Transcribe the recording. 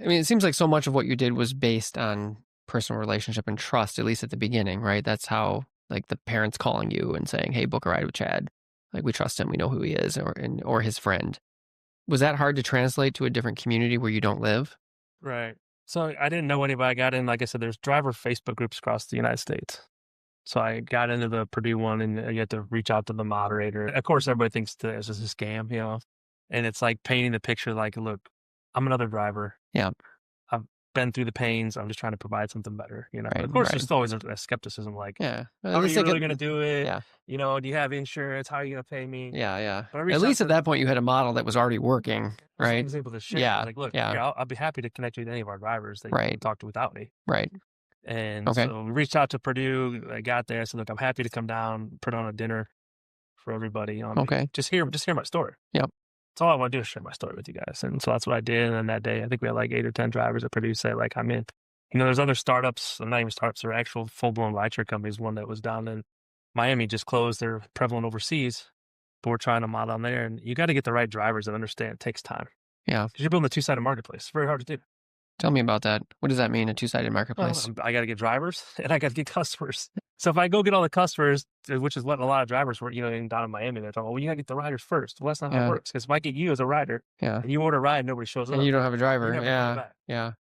I mean, it seems like so much of what you did was based on personal relationship and trust, at least at the beginning, right? That's how, like, the parents calling you and saying, "Hey, book a ride with Chad. Like, we trust him. We know who he is," or his friend. Was that hard to translate to a different community where you don't live? Right. So I didn't know anybody. I got in, like I said, there's driver Facebook groups across the United States. So I got into the Purdue one, and you had to reach out to the moderator. Of course, everybody thinks that it's just a scam, and it's like painting the picture like, look, I'm another driver. Yeah. I've been through the pains. I'm just trying to provide something better. Right. Of course, Right. there's always a skepticism like, Yeah. At how are least you they really could. going to do it? Yeah. Do you have insurance? How are you going to pay me? Yeah. Yeah. But I At reached out least at to, that point, you had a model that was already working, so I right? was able to share. Yeah. Like, look, Yeah. here, I'll be happy to connect you with any of our drivers that you want Right. to talk to without me. Right. And Okay. so we reached out to Purdue. I got there. I said, look, I'm happy to come down, put on a dinner for everybody. Okay. Just hear my story. Yep. That's all I want to do is share my story with you guys. And so that's what I did. And then that day, I think we had like 8 or 10 drivers at Purdue say, like, I'm in. There's other startups, not even startups, they're actual full-blown rideshare companies. One that was down in Miami just closed. They're prevalent overseas, but we're trying to model on there. And you got to get the right drivers and understand it takes time Yeah. because you're building a two-sided marketplace. It's very hard to do. Tell me about that. What does that mean, a two-sided Well, marketplace? I got to get drivers and I got to get customers. So if I go get all the customers, which is what a lot of drivers were, down in Miami, they're talking, well, you got to get the riders first. Well, that's not how it Yeah. works. Because if I get you as a rider Yeah. and you order a ride and nobody shows And up, you don't have a you're driver. never coming Yeah. back. Yeah.